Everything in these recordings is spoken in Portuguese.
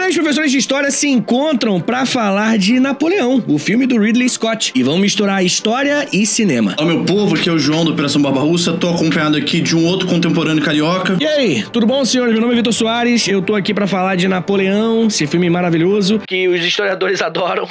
Três professores de história se encontram pra falar de Napoleão, o filme do Ridley Scott, e vão misturar história e cinema. Olá, meu povo, aqui é o João do Operação Barbarussa, tô acompanhado aqui de um outro contemporâneo carioca. E aí, tudo bom, senhores? Meu nome é Vitor Soares, eu tô aqui pra falar de Napoleão, esse filme maravilhoso, que os historiadores adoram.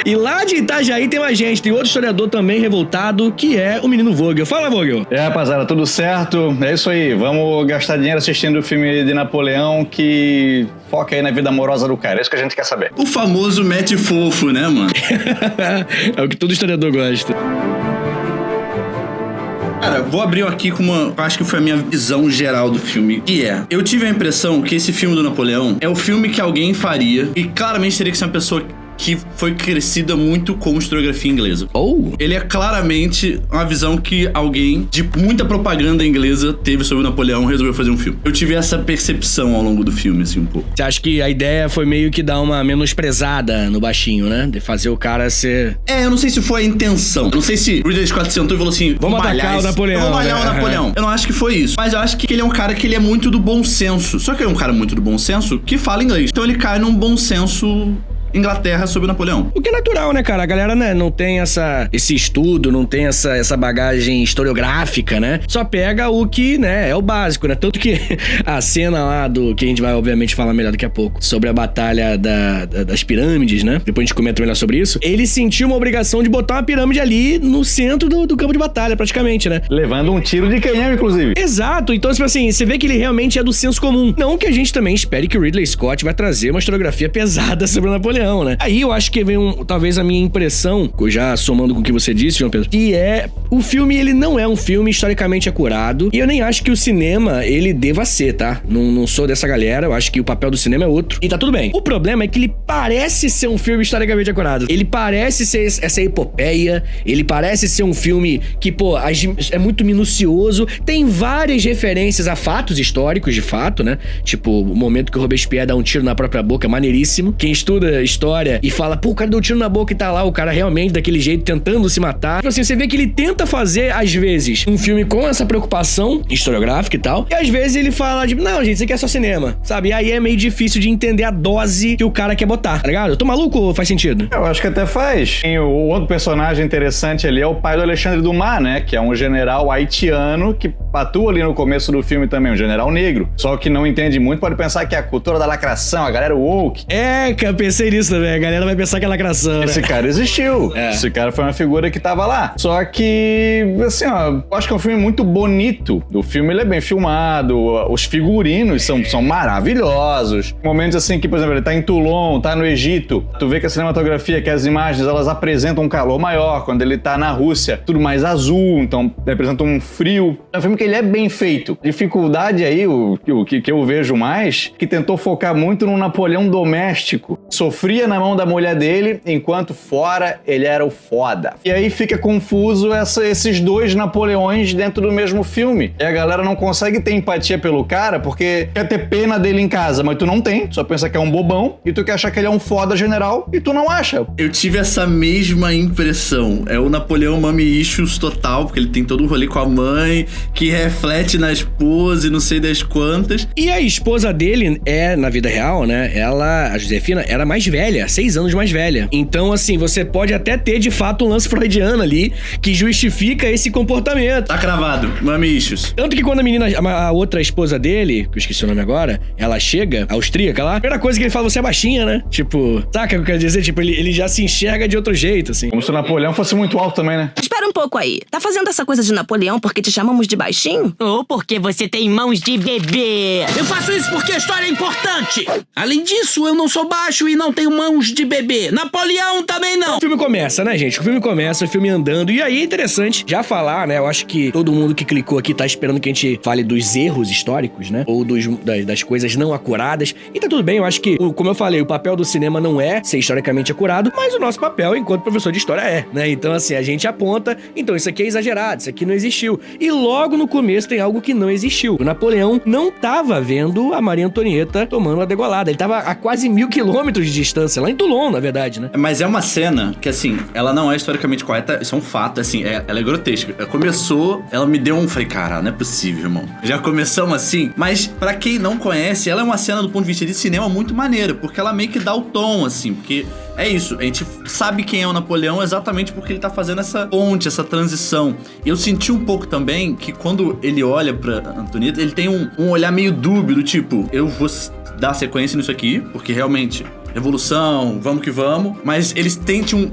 E lá de Itajaí tem mais gente, tem outro historiador também revoltado, que é o menino Vogel. Fala, Vogel. Rapaziada, tudo certo? É isso aí, vamos gastar dinheiro assistindo o filme de Napoleão que foca aí na vida amorosa do cara, é isso que a gente quer saber. O famoso mete fofo, né, mano? É o que todo historiador gosta. Cara, vou abrir aqui com uma... Acho que foi a minha visão geral do filme. Que é... Eu tive a impressão que esse filme do Napoleão é o filme que alguém faria. E claramente teria que ser uma pessoa que foi crescida muito com historiografia inglesa. Ele é claramente uma visão que alguém de muita propaganda inglesa teve sobre o Napoleão e resolveu fazer um filme. Eu tive essa percepção ao longo do filme, assim, um pouco. Você acha que a ideia foi meio que dar uma menosprezada no baixinho, né? De fazer o cara ser... Eu não sei se foi a intenção. Eu não sei se o Ridley Scott sentou e falou assim... Vamos atacar o Napoleão. Vamos malhar o Napoleão. Eu não acho que foi isso. Mas eu acho que ele é um cara que ele é muito do bom senso. Só que ele é um cara muito do bom senso que fala inglês. Então ele cai num bom senso... Inglaterra sobre Napoleão. O que é natural, né, cara? A galera, né, não tem esse estudo, não tem essa bagagem historiográfica, né? Só pega o que, né, é o básico, né? Tanto que a cena lá que a gente vai, obviamente, falar melhor daqui a pouco, sobre a batalha das pirâmides, né? Depois a gente comenta melhor sobre isso. Ele sentiu uma obrigação de botar uma pirâmide ali no centro do campo de batalha, praticamente, né? Levando um tiro de canhão, inclusive. Exato. Então, tipo assim, você vê que ele realmente é do senso comum. Não que a gente também espere que o Ridley Scott vai trazer uma historiografia pesada sobre o Napoleão, né? Aí eu acho que vem talvez a minha impressão, já somando com o que você disse, João Pedro, que o filme, ele não é um filme historicamente acurado, e eu nem acho que o cinema, ele deva ser, tá? Não sou dessa galera, eu acho que o papel do cinema é outro, e tá tudo bem. O problema é que ele parece ser um filme historicamente acurado. Ele parece ser essa epopeia, ele parece ser um filme que, pô, é muito minucioso, tem várias referências a fatos históricos, de fato, né? Tipo, o momento que o Robespierre dá um tiro na própria boca, é maneiríssimo. Quem estuda história e fala, pô, o cara deu um tiro na boca e tá lá, o cara realmente daquele jeito tentando se matar. Tipo assim, você vê que ele tenta fazer, às vezes, um filme com essa preocupação historiográfica e tal, e às vezes ele fala, tipo, não, gente, isso aqui é só cinema, sabe? E aí é meio difícil de entender a dose que o cara quer botar, tá ligado? Eu tô maluco ou faz sentido? Eu acho que até faz. E o outro personagem interessante ali é o pai do Alexandre Dumas, né? Que é um general haitiano que atua ali no começo do filme também, um general negro. Só que não entende muito, pode pensar que é a cultura da lacração, a galera woke. Cara, eu pensei nisso também. A galera vai pensar que é lacração, né? Esse cara existiu. Esse cara foi uma figura que tava lá. Só que, assim, ó, eu acho que é um filme muito bonito. O filme, ele é bem filmado, os figurinos são maravilhosos. Momentos assim que, por exemplo, ele tá em Toulon, tá no Egito. Tu vê que a cinematografia, que as imagens, elas apresentam um calor maior. Quando ele tá na Rússia, tudo mais azul, então representa um frio. É um filme que ele é bem feito. Dificuldade aí, o que eu vejo mais, que tentou focar muito no Napoleão doméstico. Sofria na mão da mulher dele, enquanto fora ele era o foda. E aí fica confuso esses dois Napoleões dentro do mesmo filme. E a galera não consegue ter empatia pelo cara porque quer ter pena dele em casa, mas tu não tem. Só pensa que é um bobão e tu quer achar que ele é um foda general e tu não acha. Eu tive essa mesma impressão. É o Napoleão Mommy Issues total, porque ele tem todo um rolê com a mãe, que reflete na esposa e não sei das quantas. E a esposa dele na vida real, né? A Josefina, era mais velha, 6 anos mais velha. Então, assim, você pode até ter, de fato, um lance freudiano ali que justifica esse comportamento. Tá cravado, Mommy Issues. Tanto que quando a outra esposa dele, que eu esqueci o nome agora, ela chega, austríaca lá, a primeira coisa que ele fala, você é baixinha, né? Tipo, saca o que eu quero dizer? Tipo, ele já se enxerga de outro jeito, assim. Como se o Napoleão fosse muito alto também, né? Espera um pouco aí. Tá fazendo essa coisa de Napoleão porque te chamamos de baixinho? Ou porque você tem mãos de bebê? Eu faço isso porque a história é importante. Além disso, eu não sou baixo e não tenho mãos de bebê. Napoleão também não. O filme começa, né, gente? O filme andando. E aí é interessante já falar, né? Eu acho que todo mundo que clicou aqui tá esperando que a gente fale dos erros históricos, né? Ou das coisas não acuradas. E tá tudo bem, eu acho que, como eu falei, o papel do cinema não é ser historicamente acurado, mas o nosso papel enquanto professor de história né? Então, assim, a gente aponta então isso aqui é exagerado, isso aqui não existiu. E logo no começo tem algo que não existiu. O Napoleão não tava vendo a Maria Antonieta tomando uma degolada. Ele tava a quase 1000 quilômetros de distância, lá em Toulon, na verdade, né? Mas é uma cena que, assim, ela não é historicamente correta, isso é um fato, assim, ela é grotesca. Ela começou, ela me deu falei, cara, não é possível, irmão. Já começamos assim, mas pra quem não conhece, ela é uma cena do ponto de vista de cinema muito maneira, porque ela meio que dá o tom, assim, porque é isso, a gente sabe quem é o Napoleão exatamente porque ele tá fazendo essa ponte, essa transição. Eu senti um pouco também que quando ele olha pra Antonieta, ele tem um olhar meio dúbio, do tipo, eu vou dar sequência nisso aqui, porque realmente... revolução, vamos que vamos, mas eles tentam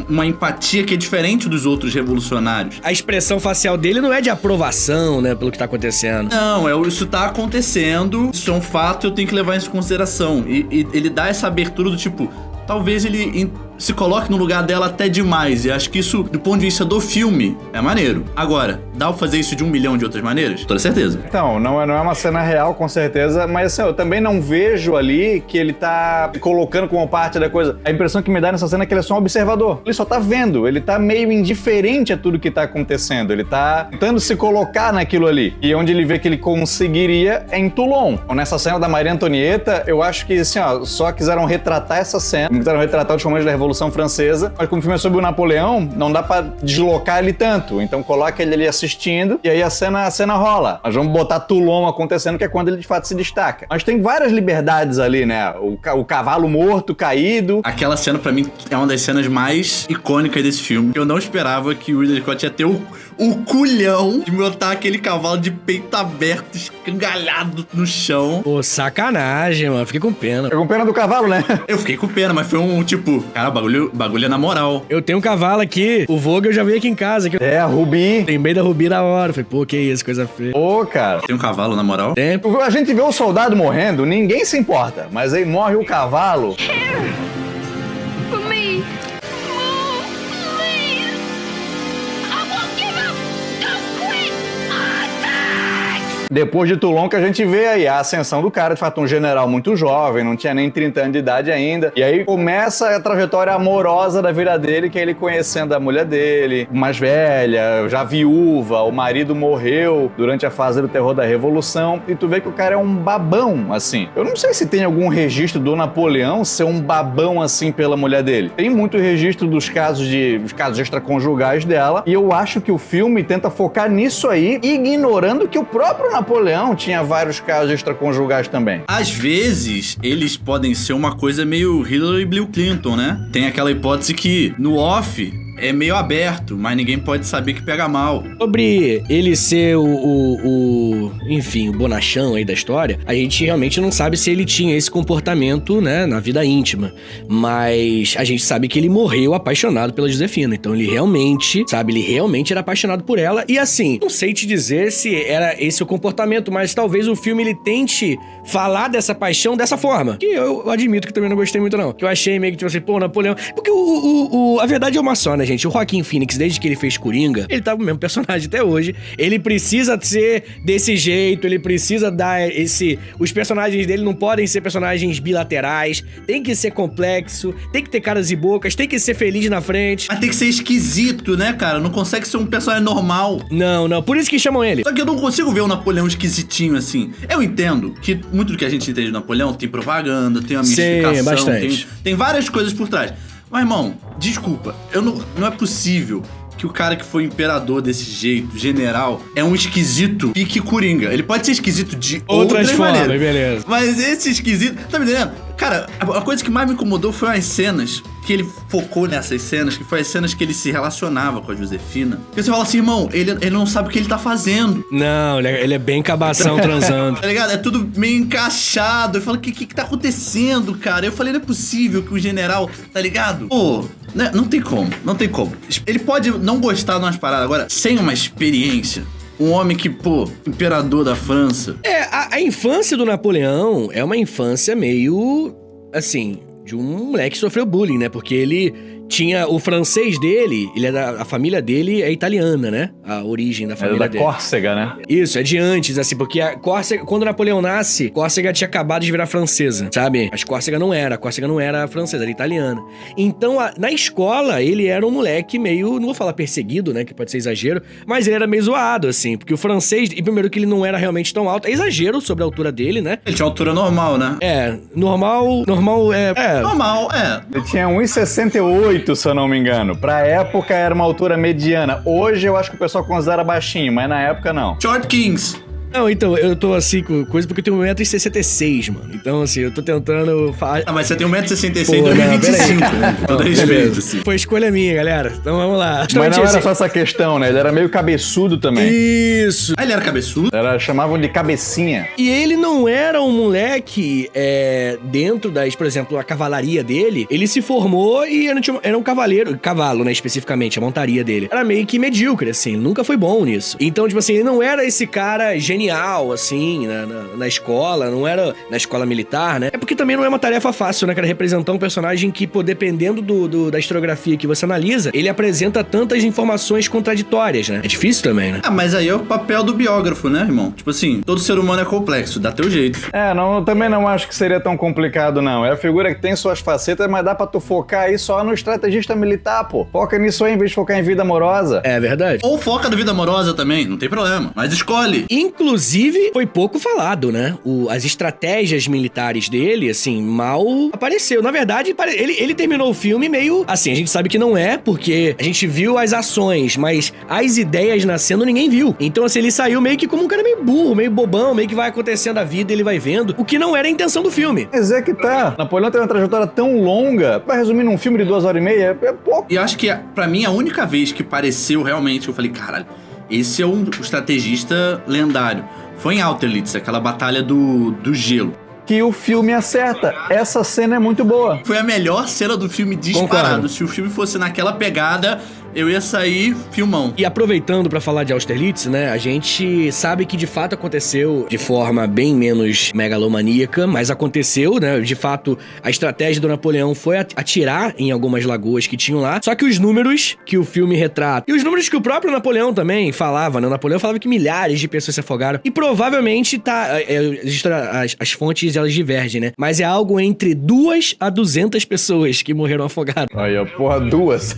uma empatia que é diferente dos outros revolucionários. A expressão facial dele não é de aprovação, né, pelo que tá acontecendo. Não, isso tá acontecendo, isso é um fato, eu tenho que levar isso em consideração. E ele dá essa abertura do tipo, talvez ele se coloque no lugar dela até demais, e acho que isso, do ponto de vista do filme, é maneiro. Agora, dá pra fazer isso de 1 milhão de outras maneiras? Toda certeza. Então, não é uma cena real, com certeza, mas assim, eu também não vejo ali que ele tá colocando como parte da coisa. A impressão que me dá nessa cena é que ele é só um observador. Ele só tá vendo, ele tá meio indiferente a tudo que tá acontecendo, ele tá tentando se colocar naquilo ali. E onde ele vê que ele conseguiria é em Toulon. Nessa cena da Maria Antonieta, eu acho que, assim, ó, só quiseram retratar essa cena, quiseram retratar os momentos da Revolução Francesa, mas como o filme é sobre o Napoleão, não dá pra deslocar ele tanto. Então coloca ele ali assistindo e aí a cena rola. Nós vamos botar Toulon acontecendo, que é quando ele de fato se destaca. Mas tem várias liberdades ali, né? O cavalo morto, caído. Aquela cena, pra mim, é uma das cenas mais icônicas desse filme. Eu não esperava que o Ridley Scott ia ter o culhão de botar aquele cavalo de peito aberto, escangalhado no chão. Pô, sacanagem, mano. Fiquei com pena. Fiquei com pena do cavalo, né? Eu fiquei com pena, mas foi um tipo... Cara, bagulho é na moral. Eu tenho um cavalo aqui, o Vogel já veio aqui em casa. Aqui. É, a Rubi. Lembrei da Rubi na hora. Falei, pô, que isso, coisa feia. Pô, cara. Tem um cavalo na moral? Tem. A gente vê o soldado morrendo, ninguém se importa. Mas aí morre o cavalo. For me. Oh, please. I won't give up. Don't quit. Attack! Depois de Toulon que a gente vê aí a ascensão do cara, de fato um general muito jovem, não tinha nem 30 anos de idade ainda. E aí começa a trajetória amorosa da vida dele, que é ele conhecendo a mulher dele, mais velha, já viúva, o marido morreu durante a fase do terror da Revolução, e tu vê que o cara é um babão, assim. Eu não sei se tem algum registro do Napoleão ser um babão assim pela mulher dele. Tem muito registro dos casos extraconjugais dela, e eu acho que o filme tenta focar nisso aí, ignorando que o próprio Napoleão tinha vários casos extraconjugais também. Às vezes, eles podem ser uma coisa meio Hillary e Bill Clinton, né? Tem aquela hipótese que, no off, é meio aberto, mas ninguém pode saber que pega mal. Sobre ele ser enfim, o bonachão aí da história, a gente realmente não sabe se ele tinha esse comportamento, né, na vida íntima. Mas a gente sabe que ele morreu apaixonado pela Josefina. Então ele realmente era apaixonado por ela. E assim, não sei te dizer se era esse o comportamento, mas talvez o filme ele tente falar dessa paixão dessa forma. Que eu admito que também não gostei muito, não. Que eu achei meio que tipo assim, pô, Napoleão... Porque a verdade é uma só, né, gente? O Joaquin Phoenix, desde que ele fez Coringa, ele tá o mesmo personagem até hoje. Ele precisa ser desse jeito, ele precisa dar esse... Os personagens dele não podem ser personagens bilaterais, tem que ser complexo, tem que ter caras e bocas, tem que ser feliz na frente. Mas tem que ser esquisito, né, cara? Não consegue ser um personagem normal. Não, por isso que chamam ele. Só que eu não consigo ver o Napoleão esquisitinho assim. Eu entendo que muito do que a gente entende do Napoleão tem propaganda, tem uma mistificação, sim, bastante. Tem várias coisas por trás. Mas, irmão, desculpa, não é possível que o cara que foi imperador desse jeito, general, é um esquisito pique Coringa. Ele pode ser esquisito de outras maneiras. Beleza. Mas esse esquisito... Tá me entendendo? Cara, a coisa que mais me incomodou foi as cenas que ele focou nessas cenas, que foi as cenas que ele se relacionava com a Josefina. Porque você fala assim, irmão, ele não sabe o que ele tá fazendo. Não, ele é bem cabação transando. Tá ligado? É tudo meio encaixado. Eu falo, o que tá acontecendo, cara? Eu falei, não é possível que o general, tá ligado? Pô, né? Não tem como. Ele pode não gostar de umas paradas. Agora, sem uma experiência... Um homem que, pô, imperador da França. A infância do Napoleão é uma infância meio, assim, de um moleque que sofreu bullying, né? Porque ele tinha o francês dele, a família dele é italiana, né? A origem da família dele. É da Córcega, né? Isso, é de antes, assim, porque a Córcega, quando Napoleão nasce, Córcega tinha acabado de virar francesa, sabe? Mas Córcega não era francesa, era italiana. Então, na escola, ele era um moleque meio, não vou falar perseguido, né, que pode ser exagero, mas ele era meio zoado, assim, porque o francês, e primeiro que ele não era realmente tão alto, é exagero sobre a altura dele, né? Ele tinha altura normal, né? Normal é... Normal, é. Ele tinha 1,68, se eu não me engano. Pra época era uma altura mediana. Hoje eu acho que o pessoal considera baixinho, mas na época não. Short Kings. Não, então, eu tô assim com coisa porque eu tenho 1,66 m, mano. Então, assim, eu tô tentando... Ah, mas você tem 1,66 m e 2,25. Todo respeito, assim. Foi escolha minha, galera. Então, vamos lá. Mas não era só essa questão, né? Ele era meio cabeçudo também. Isso. Ah, ele era cabeçudo? Chamavam de cabecinha. E ele não era um moleque dentro por exemplo, a cavalaria dele, ele se formou e era um cavalo, né, especificamente, a montaria dele. Era meio que medíocre, assim, nunca foi bom nisso. Então, tipo assim, ele não era esse cara genial, assim, na escola, não era na escola militar, né? É porque também não é uma tarefa fácil, né, cara, representar um personagem que, pô, dependendo da historiografia que você analisa, ele apresenta tantas informações contraditórias, né? É difícil também, né? Ah, mas aí é o papel do biógrafo, né, irmão? Tipo assim, todo ser humano é complexo, dá teu jeito. Também não acho que seria tão complicado, não. É a figura que tem suas facetas, mas dá pra tu focar aí só no estrategista militar, pô. Foca nisso aí, em vez de focar em vida amorosa. É verdade. Ou foca na vida amorosa também, não tem problema. Mas escolhe. Inclusive, foi pouco falado, né? As estratégias militares dele, assim, mal apareceu. Na verdade, ele terminou o filme meio... Assim, a gente sabe que não é, porque a gente viu as ações, mas as ideias nascendo ninguém viu. Então, assim, ele saiu meio que como um cara meio burro, meio bobão, meio que vai acontecendo a vida e ele vai vendo, o que não era a intenção do filme. Mas é que tá. Napoleão tem uma trajetória tão longa, pra resumir num filme de 2h30, é pouco. E eu acho que, pra mim, a única vez que pareceu realmente, eu falei, caralho, esse é um estrategista lendário. Foi em Austerlitz, aquela batalha do gelo. Que o filme acerta. Essa cena é muito boa. Foi a melhor cena do filme disparado. Concordo. Se o filme fosse naquela pegada, eu ia sair filmão. E aproveitando pra falar de Austerlitz, né, a gente sabe que de fato aconteceu de forma bem menos megalomaníaca, mas aconteceu, né, de fato a estratégia do Napoleão foi atirar em algumas lagoas que tinham lá, só que os números que o filme retrata, e os números que o próprio Napoleão também falava, né, o Napoleão falava que milhares de pessoas se afogaram, e provavelmente as fontes elas divergem, né, mas é algo entre 2 a 200 pessoas que morreram afogadas. Aí, ó, porra, 2.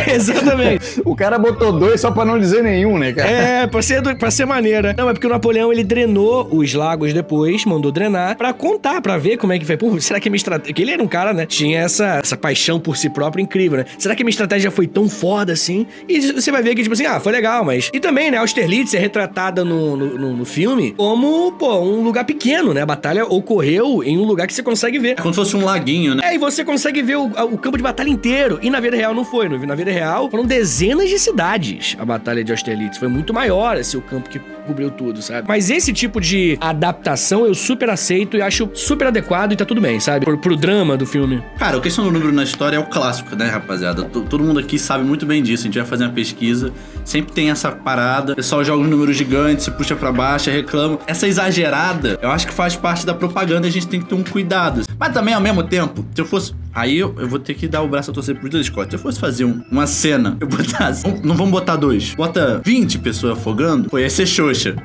Exatamente. O cara botou 2 só pra não dizer nenhum, né, cara? Pra ser maneira. Não, é porque o Napoleão, ele drenou os lagos depois, mandou drenar, pra contar, pra ver como é que foi. Pô, será que a minha estratégia... Porque ele era um cara, né, tinha essa paixão por si próprio incrível, né? Será que a minha estratégia foi tão foda assim? E você vai ver que, tipo assim, foi legal, mas... E também, né, Austerlitz é retratada no filme como, pô, um lugar pequeno, né? A batalha ocorreu em um lugar que você consegue ver. É como se fosse um laguinho, né? E você consegue ver o campo de batalha inteiro. E na vida real não foi. Na vida real foram dezenas de cidades a batalha de Austerlitz. Foi muito maior, assim, o campo que cobriu tudo, sabe? Mas esse tipo de adaptação eu super aceito e acho super adequado e tá tudo bem, sabe? Pro drama do filme. Cara, a questão do número na história é o clássico, né, rapaziada? Todo mundo aqui sabe muito bem disso. A gente vai fazer uma pesquisa, sempre tem essa parada. O pessoal joga um número gigante, se puxa pra baixo, reclama. Essa exagerada, eu acho que faz parte da propaganda e a gente tem que ter um cuidado. Mas também, ao mesmo tempo, se eu fosse... Aí eu vou ter que dar o braço a torcer pro Ridley Scott. Se eu fosse fazer uma cena, eu botasse... Não vamos botar 2. Bota 20 pessoas afogando. Pô, ia ser xoxa.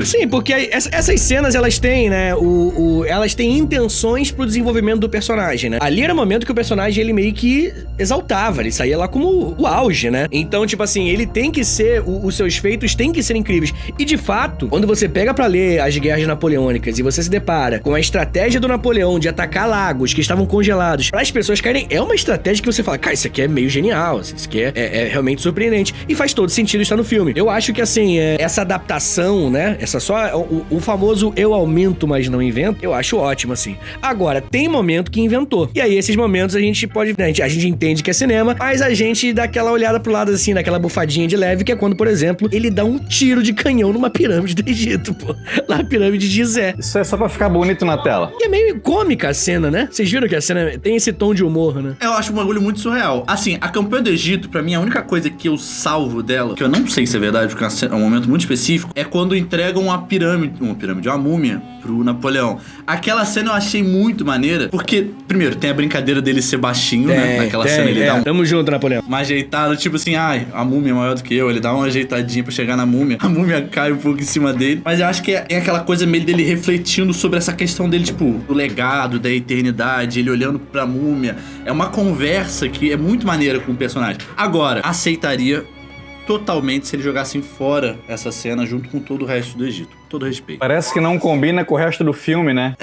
Sim, porque essas cenas, elas têm, né, elas têm intenções pro desenvolvimento do personagem, né? Ali era o momento que o personagem, ele meio que exaltava, ele saía lá como o auge, né? Então, tipo assim, ele tem que ser, os seus feitos têm que ser incríveis. E, de fato, quando você pega pra ler as guerras napoleônicas e você se depara com a estratégia do Napoleão de atacar lagos que estavam congelados para as pessoas caírem, é uma estratégia que você fala, cara, isso aqui é meio genial, isso aqui é realmente surpreendente. E faz todo sentido estar no filme. Eu acho que, assim, essa adaptação, né? Essa só... O famoso eu aumento, mas não invento, eu acho ótimo, assim. Agora, tem momento que inventou. E aí, esses momentos a gente pode... Né, a gente entende que é cinema, mas a gente dá aquela olhada pro lado, assim, daquela bufadinha de leve, que é quando, por exemplo, ele dá um tiro de canhão numa pirâmide do Egito, pô. Lá a pirâmide de Gizé. Isso é só pra ficar bonito na tela. E é meio cômica a cena, né? Vocês viram que a cena tem esse tom de humor, né? Eu acho um bagulho muito surreal. Assim, a campanha do Egito, pra mim, a única coisa que eu salvo dela, que eu não sei se é verdade, porque é um momento muito específico, é quando entregam uma múmia pro Napoleão. Aquela cena eu achei muito maneira, porque, primeiro, tem a brincadeira dele ser baixinho, né? Naquela cena ele dá um... Tamo junto, Napoleão. Uma ajeitada, tipo assim, a múmia é maior do que eu, ele dá uma ajeitadinha pra chegar na múmia, a múmia cai um pouco em cima dele, mas eu acho que é aquela coisa meio dele refletindo sobre essa questão dele, tipo, do legado, da eternidade, ele olhando pra múmia. É uma conversa que é muito maneira com o personagem. Agora, aceitaria totalmente se ele jogassem fora essa cena junto com todo o resto do Egito. Todo respeito. Parece que não combina com o resto do filme, né?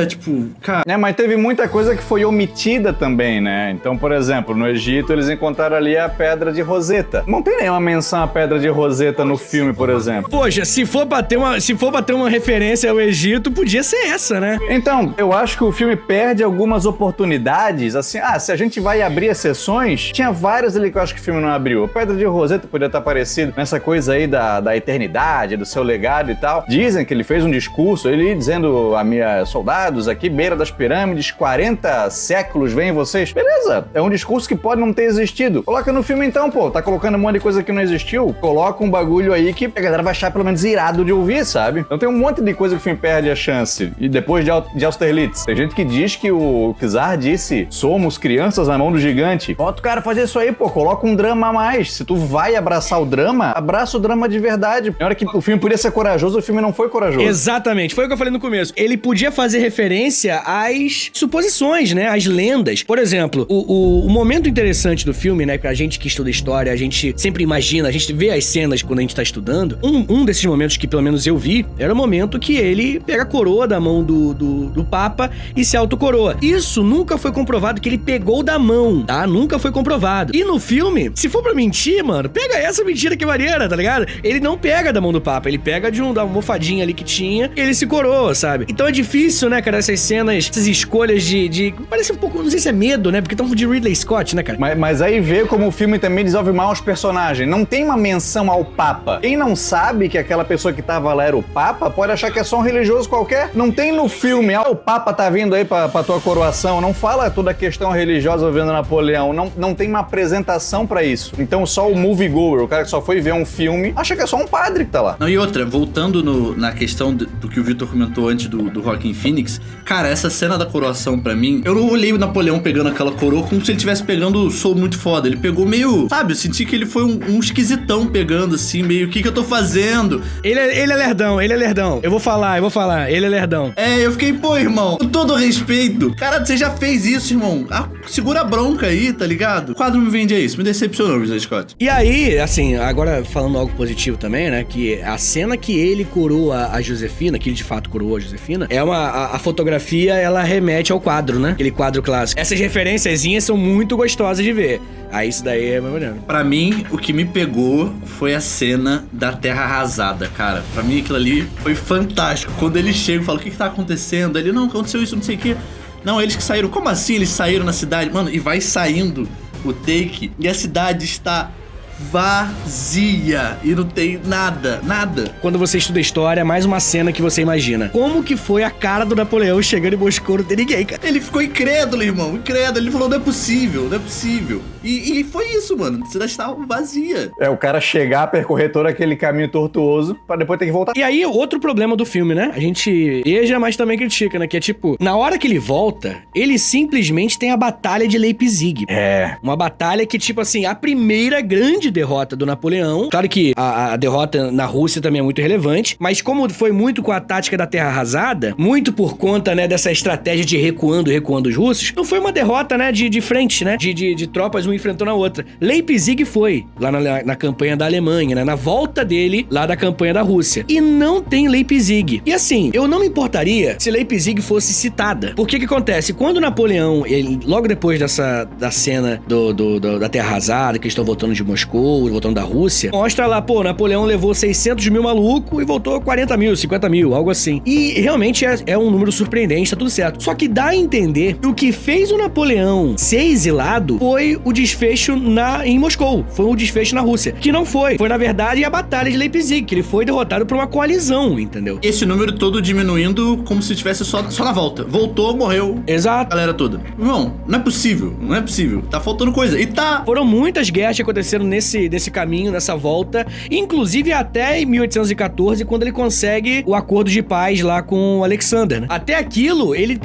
Tipo, cara... Mas teve muita coisa que foi omitida também, né? Então, por exemplo, no Egito eles encontraram ali a Pedra de Roseta. Não tem nenhuma menção à Pedra de Roseta no filme, por exemplo. Poxa, se for bater uma referência ao Egito, podia ser essa, né? Então, eu acho que o filme perde algumas oportunidades, assim, se a gente vai abrir exceções, tinha várias ali que eu acho que o filme não abriu. A Pedra de Roseta podia estar parecido nessa coisa aí da eternidade, do seu legado e tal. Dizem que ele fez um discurso, ele dizendo a minha soldados aqui, beira das pirâmides, 40 séculos, vêm vocês. Beleza, é um discurso que pode não ter existido. Coloca no filme então, pô, tá colocando um monte de coisa que não existiu, coloca um bagulho aí que a galera vai achar pelo menos irado de ouvir, sabe? Então tem um monte de coisa que o filme perde a chance. E depois de Austerlitz, tem gente que diz que o Czar disse, somos crianças na mão do gigante. Bota o cara fazer isso aí, pô, coloca um drama a mais. Se tu vai abraçar o drama, abraça o drama de verdade. Na hora que o filme podia ser corajoso, o filme não foi corajoso. Exatamente, foi o que eu falei no começo. Ele podia fazer referência às suposições, né? Às lendas. Por exemplo, o momento interessante do filme, né? Pra gente que estuda história, a gente sempre imagina, a gente vê as cenas quando a gente tá estudando. Um desses momentos que pelo menos eu vi, era o momento que ele pega a coroa da mão do Papa e se autocoroa. Isso nunca foi comprovado que ele pegou da mão, tá? Nunca foi comprovado. E no filme, se for pra mentir, mano, pega essa mentira que maneira, tá ligado? Ele não pega da mão do Papa, ele pega da almofadinha ali que tinha e ele se coroa, sabe? Então é difícil, né, cara, essas cenas, essas escolhas de... Parece um pouco, não sei se é medo, né? Porque estão de Ridley Scott, né, cara? Mas aí vê como o filme também desenvolve mal os personagens. Não tem uma menção ao Papa. Quem não sabe que aquela pessoa que tava lá era o Papa, pode achar que é só um religioso qualquer. Não tem no filme, o Papa tá vindo aí pra tua coroação. Não fala toda a questão religiosa vendo Napoleão. Não tem uma apresentação pra isso. Então só o moviegoer, o cara que só foi ver um filme, acha que é só um padre que tá lá. Não, e outra, voltando na questão do que o Vitor comentou antes do Joaquin Phoenix, cara, essa cena da coroação pra mim, eu não olhei o Napoleão pegando aquela coroa como se ele estivesse pegando o Sou Muito Foda. Ele pegou meio, sabe, eu senti que ele foi um esquisitão pegando, assim, meio, o que eu tô fazendo? Ele é lerdão, ele é lerdão. Eu vou falar, ele é lerdão. Eu fiquei, pô, irmão, com todo respeito, cara, você já fez isso, irmão. Segura a bronca aí, tá ligado? O quadro me vende isso, me decepcionou, Ridley Scott. E aí, assim, agora falando algo positivo também, né, que a cena que ele coroa a Josefina, que ele de fato coroou a Josefina, é a fotografia, ela remete ao quadro, né? Aquele quadro clássico. Essas referenciazinhas são muito gostosas de ver. Aí isso daí é mais olhando. Pra mim, o que me pegou foi a cena da terra arrasada, cara. Pra mim, aquilo ali foi fantástico. Quando ele chega e fala, o que tá acontecendo? Ele, não, aconteceu isso, não sei o quê. Não, eles que saíram. Como assim eles saíram na cidade? Mano, e vai saindo o take e a cidade está vazia e não tem nada. Quando você estuda história, mais uma cena que você imagina. Como que foi a cara do Napoleão chegando em Moscou, não tem ninguém, cara. Ele ficou incrédulo, irmão, incrédulo. Ele falou, não é possível. E foi isso, mano. A cidade estava vazia. O cara chegar, percorrer todo aquele caminho tortuoso pra depois ter que voltar. E aí, outro problema do filme, né? A gente eja, mas também critica, né? Que é tipo, na hora que ele volta, ele simplesmente tem a Batalha de Leipzig. Uma batalha que, tipo assim, a primeira grande derrota do Napoleão. Claro que a derrota na Rússia também é muito relevante, mas como foi muito com a tática da terra arrasada, muito por conta, né, dessa estratégia de recuando os russos, não foi uma derrota, né, de frente, né, de tropas uma enfrentando a outra. Leipzig foi, lá na campanha da Alemanha, né, na volta dele, lá da campanha da Rússia. E não tem Leipzig. E assim, eu não me importaria se Leipzig fosse citada. Porque que acontece? Quando Napoleão, logo depois da cena da terra arrasada, que eles estão voltando de Moscou, Moscou, voltando da Rússia, mostra lá, pô, Napoleão levou 600 mil malucos e voltou 40 mil, 50 mil, algo assim. E realmente é um número surpreendente, tá tudo certo. Só que dá a entender que o que fez o Napoleão ser exilado foi o desfecho em Moscou, foi o desfecho na Rússia, que não foi. Foi, na verdade, a Batalha de Leipzig, que ele foi derrotado por uma coalizão, entendeu? Esse número todo diminuindo como se estivesse só na volta. Voltou, morreu. Exato. Galera toda. Irmão, não é possível. Não é possível. Tá faltando coisa. E tá... Foram muitas guerras que aconteceram nesse caminho, nessa volta, inclusive até em 1814, quando ele consegue o acordo de paz lá com o Alexander, né? Até aquilo, ele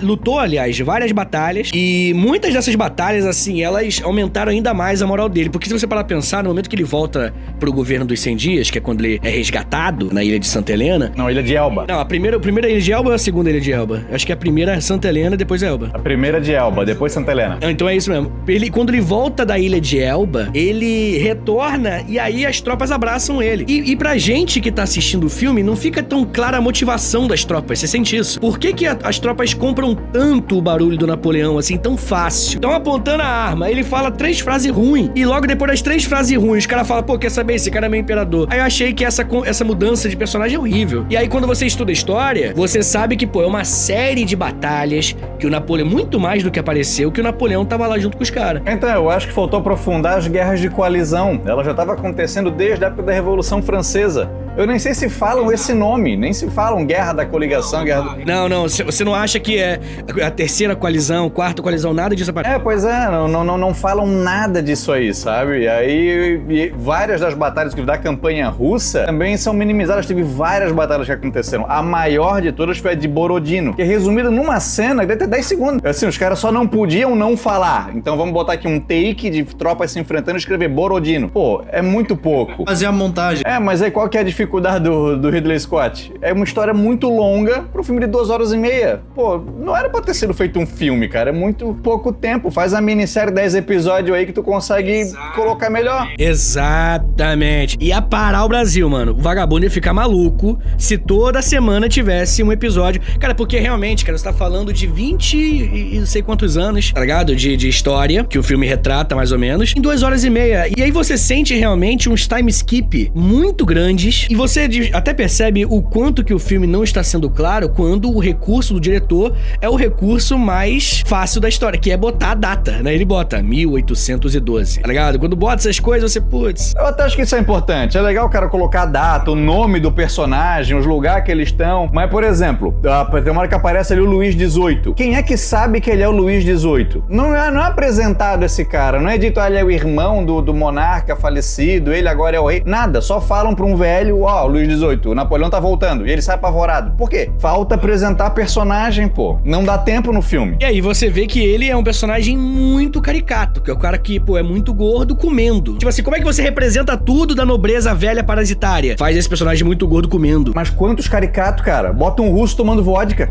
lutou, aliás, várias batalhas, e muitas dessas batalhas, assim, elas aumentaram ainda mais a moral dele, porque se você parar pra pensar, no momento que ele volta pro governo dos 100 dias, que é quando ele é resgatado na ilha de Santa Helena... Não, Ilha de Elba. Não, a primeira ilha de Elba ou a segunda ilha de Elba? Acho que a primeira é Santa Helena, depois é Elba. A primeira de Elba, depois Santa Helena. Então é isso mesmo. Quando ele volta da ilha de Elba, ele retorna e aí as tropas abraçam ele. E pra gente que tá assistindo o filme, não fica tão clara a motivação das tropas. Você sente isso? Por que as tropas compram tanto o barulho do Napoleão, assim, tão fácil? Estão apontando a arma, ele fala 3 frases ruins. E logo depois das 3 frases ruins, o cara fala, pô, quer saber? Esse cara é meu imperador. Aí eu achei que essa mudança de personagem é horrível. E aí quando você estuda história, você sabe que, pô, é uma série de batalhas que o Napoleão, muito mais do que apareceu, que o Napoleão tava lá junto com os caras. Então, eu acho que faltou aprofundar as guerras de coalizão. Ela já estava acontecendo desde a época da Revolução Francesa. Eu nem sei se falam esse nome, nem se falam guerra da coligação, guerra do... Não, você não acha que é a terceira coalizão, quarta coalizão, nada disso aparece? Pois é, não falam nada disso aí, sabe? E aí, várias das batalhas da campanha russa também são minimizadas. Teve várias batalhas que aconteceram. A maior de todas foi a de Borodino, que é resumida numa cena que deve ter 10 segundos. Assim, os caras só não podiam não falar. Então vamos botar aqui um take de tropas se enfrentando e escrever Borodino. Pô, é muito pouco. Fazer a montagem. Mas aí qual que é a dificuldade do Ridley Scott? É uma história muito longa pro filme de 2 horas e meia. Pô, não era pra ter sido feito um filme, cara. É muito pouco tempo. Faz a minissérie 10 episódios aí que tu consegue colocar melhor. Exatamente. Ia parar o Brasil, mano. O vagabundo ia ficar maluco se toda semana tivesse um episódio. Cara, porque realmente, cara, você tá falando de 20 e não sei quantos anos, tá ligado? De história, que o filme retrata, mais ou menos, em 2 horas e meia. E aí você sente realmente uns time skip muito grandes. E você até percebe o quanto que o filme não está sendo claro quando o recurso do diretor é o recurso mais fácil da história, que é botar a data, né? Ele bota 1812, tá ligado? Quando bota essas coisas, você, putz... Eu até acho que isso é importante. É legal o cara colocar a data, o nome do personagem, os lugares que eles estão. Mas, por exemplo, tem uma hora que aparece ali o Luís XVIII. Quem é que sabe que ele é o Luís XVIII? Não é apresentado esse cara. Não é dito, ele é o irmão do monarca falecido, ele agora é o rei. Nada. Só falam pra um velho, o Luís XVIII, o Napoleão tá voltando. E ele sai apavorado. Por quê? Falta apresentar personagem, pô. Não dá tempo no filme. E aí você vê que ele é um personagem muito caricato, que é o cara que, pô, é muito gordo comendo. Tipo assim, como é que você representa tudo da nobreza velha parasitária? Faz esse personagem muito gordo comendo. Mas quantos caricatos, cara? Bota um russo tomando vodka.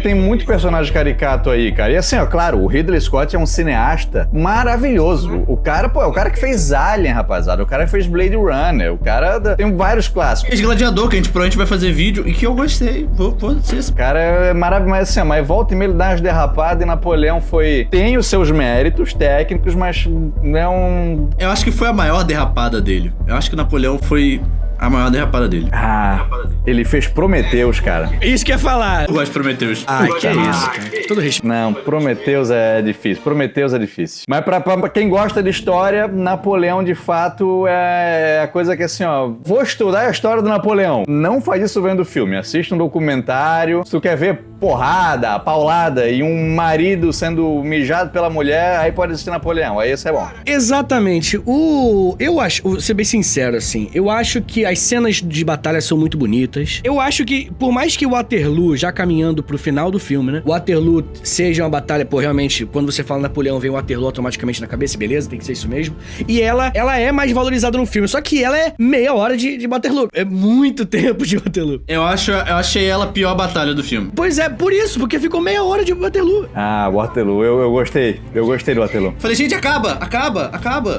tem muito personagem caricato aí, cara. E assim, ó, claro, o Ridley Scott é um cineasta maravilhoso. O cara, pô, é o cara que fez Alien, rapaziada. O cara que fez Blade Runner. O cara tem vários clássicos. Fez Gladiador, que a gente provavelmente vai fazer vídeo e que eu gostei. Vou dizer isso. O cara é maravilhoso, mas assim, mas volta e meia ele dá umas derrapadas e Napoleão tem os seus méritos técnicos, mas não é um... Eu acho que foi a maior derrapada dele. Eu acho que o Napoleão foi a maior derrapada dele. Ele fez Prometheus, cara. Isso que ia falar. Eu gosto de Prometheus. Que é isso, cara. Todo respeito. Não, Prometheus é difícil. Prometheus é difícil. Mas pra quem gosta de história, Napoleão, de fato, é a coisa que assim, ó... Vou estudar a história do Napoleão. Não faz isso vendo o filme. Assista um documentário. Se tu quer ver porrada, paulada e um marido sendo mijado pela mulher, aí pode assistir Napoleão. Aí isso é bom. Exatamente. Eu acho, vou ser bem sincero, assim, eu acho que as cenas de batalha são muito bonitas. Eu acho que, por mais que o Waterloo, já caminhando pro final do filme, né? O Waterloo seja uma batalha, pô, realmente, quando você fala Napoleão, vem o Waterloo automaticamente na cabeça, beleza, tem que ser isso mesmo. E ela é mais valorizada no filme, só que ela é meia hora de Waterloo. É muito tempo de Waterloo. Eu achei ela a pior batalha do filme. Pois é, por isso, porque ficou meia hora de Waterloo. Waterloo, eu gostei. Eu gostei do Waterloo. Falei, gente, acaba.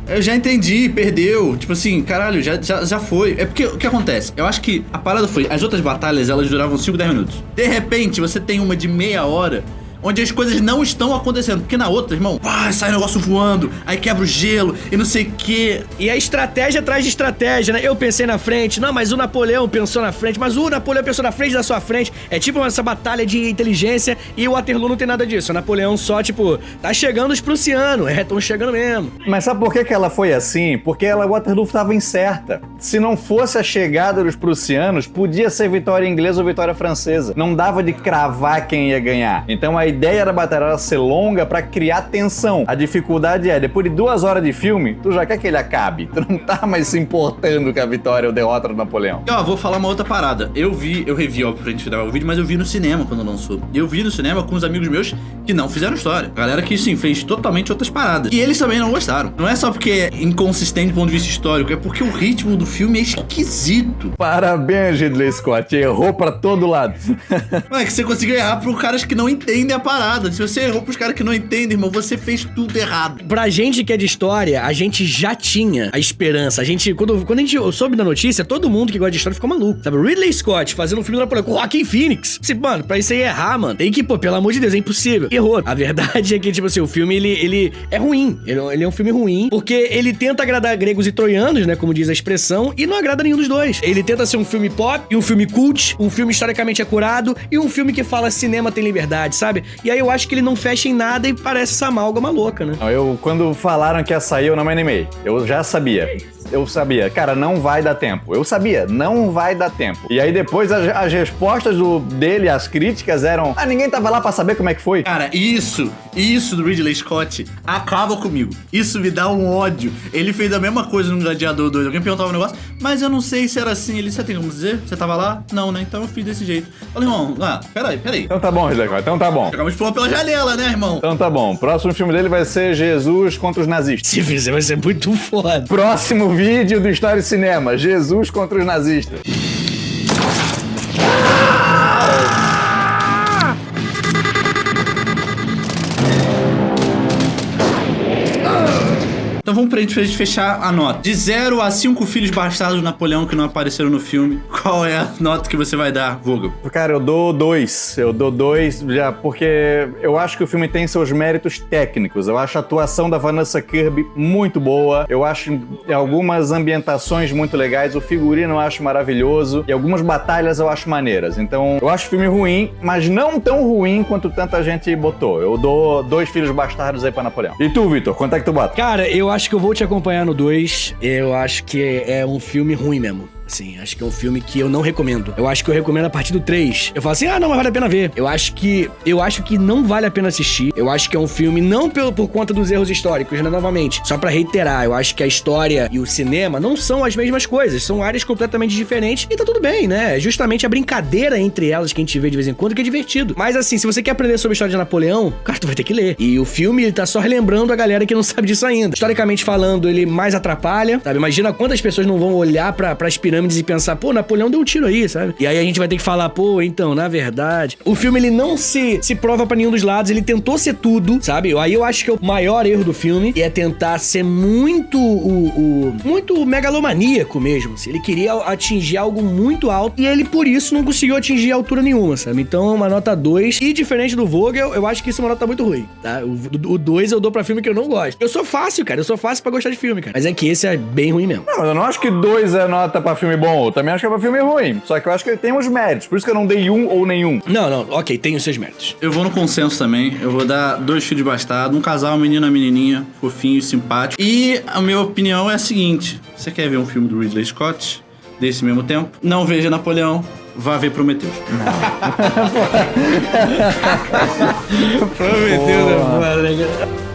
Eu já entendi, perdeu. Tipo assim, caralho, já foi. É porque, o que acontece? Eu acho que a parada foi, as outras batalhas, elas duravam 5, 10 minutos. De repente, você tem uma de meia hora, onde as coisas não estão acontecendo. Porque na outra, irmão, sai negócio voando, aí quebra o gelo e não sei o quê. E a estratégia atrás de estratégia, né? Eu pensei na frente, não, mas o Napoleão pensou na frente, mas o Napoleão pensou na frente da sua frente. É tipo essa batalha de inteligência e o Waterloo não tem nada disso. O Napoleão só, tipo, tá chegando os prussianos, tão chegando mesmo. Mas sabe por que ela foi assim? Porque Waterloo estava incerta. Se não fosse a chegada dos prussianos, podia ser vitória inglesa ou vitória francesa. Não dava de cravar quem ia ganhar. Então a ideia da batalha era ser longa pra criar tensão. A dificuldade é, depois de 2 horas de filme, tu já quer que ele acabe. Tu não tá mais se importando com a vitória ou derrota do Napoleão. E ó, vou falar uma outra parada. Eu revi, ó, pra gente gravar o vídeo, mas eu vi no cinema quando lançou. E eu vi no cinema com uns amigos meus que não fizeram história. Galera que, sim, fez totalmente outras paradas. E eles também não gostaram. Não é só porque é inconsistente do ponto de vista histórico, é porque o ritmo do filme é esquisito. Parabéns, Ridley Scott. Errou pra todo lado. É que você conseguiu errar pros caras que não entendem a parada. Se você errou pros caras que não entendem, irmão, você fez tudo errado. Pra gente que é de história, a gente já tinha a esperança. A gente, quando a gente soube da notícia, todo mundo que gosta de história ficou maluco. Sabe, Ridley Scott fazendo um filme do Napoleão com Joaquin Phoenix. Mano, pra isso aí errar, mano, tem que, pelo amor de Deus, é impossível. Errou. A verdade é que, tipo assim, o filme, ele é ruim. Ele é um filme ruim, porque ele tenta agradar gregos e troianos, né, como diz a expressão, e não agrada nenhum dos dois. Ele tenta ser um filme pop, e um filme cult, um filme historicamente acurado, e um filme que fala cinema tem liberdade, sabe? E aí eu acho que ele não fecha em nada e parece essa amálgama louca, né? Quando falaram que ia sair, eu não me animei. Eu já sabia. Eu sabia, cara, não vai dar tempo. Eu sabia, não vai dar tempo. E aí depois as respostas dele, as críticas eram: ninguém tava lá pra saber como é que foi. Cara, isso do Ridley Scott acaba comigo. Isso me dá um ódio. Ele fez a mesma coisa no Gladiador 2. Alguém perguntava um negócio, mas eu não sei se era assim. Você tem como dizer? Você tava lá? Não, né? Então eu fiz desse jeito. Falei, irmão, peraí. Então tá bom, Ridley Scott, então tá bom. Jogamos pela janela, né, irmão? Então tá bom. Próximo filme dele vai ser Jesus contra os nazistas. Se fizer, vai ser muito foda. Próximo vídeo do História e Cinema: Jesus contra os nazistas. Então vamos pra gente fechar a nota. De 0 a 5 filhos bastardos do Napoleão que não apareceram no filme, qual é a nota que você vai dar, Vogel? Cara, eu dou 2. Eu dou 2 já porque eu acho que o filme tem seus méritos técnicos. Eu acho a atuação da Vanessa Kirby muito boa. Eu acho algumas ambientações muito legais. O figurino eu acho maravilhoso. E algumas batalhas eu acho maneiras. Então, eu acho o filme ruim, mas não tão ruim quanto tanta gente botou. Eu dou 2 filhos bastardos aí pra Napoleão. E tu, Vitor, quanto é que tu bota? Cara, eu acho que eu vou te acompanhar no 2. Eu acho que é um filme ruim mesmo. Assim, acho que é um filme que eu não recomendo. Eu acho que eu recomendo a partir do 3. Eu falo assim, não, mas vale a pena ver. Eu acho que não vale a pena assistir. Eu acho que é um filme não por conta dos erros históricos, né, novamente. Só pra reiterar, eu acho que a história e o cinema não são as mesmas coisas. São áreas completamente diferentes e tá tudo bem, né? É justamente a brincadeira entre elas que a gente vê de vez em quando que é divertido. Mas assim, se você quer aprender sobre a história de Napoleão, cara, tu vai ter que ler. E o filme, ele tá só relembrando a galera que não sabe disso ainda. Historicamente falando, ele mais atrapalha, sabe? Imagina quantas pessoas não vão olhar pras pirâmides e pensar, pô, Napoleão deu um tiro aí, sabe? E aí a gente vai ter que falar, pô, então, na verdade, o filme, ele não se prova pra nenhum dos lados, ele tentou ser tudo, sabe? Aí eu acho que é o maior erro do filme é tentar ser muito muito megalomaníaco mesmo, assim. Ele queria atingir algo muito alto e ele, por isso, não conseguiu atingir altura nenhuma, sabe? Então, uma nota 2. E diferente do Vogel, eu acho que isso é uma nota muito ruim, tá? O 2 eu dou pra filme que eu não gosto. Eu sou fácil, cara. Eu sou fácil pra gostar de filme, cara. Mas é que esse é bem ruim mesmo. Não, mas eu não acho que 2 é nota pra filme bom. Eu também acho que é pra filme ruim. Só que eu acho que ele tem uns méritos. Por isso que eu não dei 1 ou nenhum. Não. Ok, tem os seus méritos. Eu vou no consenso também. Eu vou dar 2 filhos bastardos, um casal, um menino e uma menininha, fofinho e simpático. E a minha opinião é a seguinte. Você quer ver um filme do Ridley Scott desse mesmo tempo? Não veja Napoleão. Vá ver Prometheus. Prometheus é foda, né?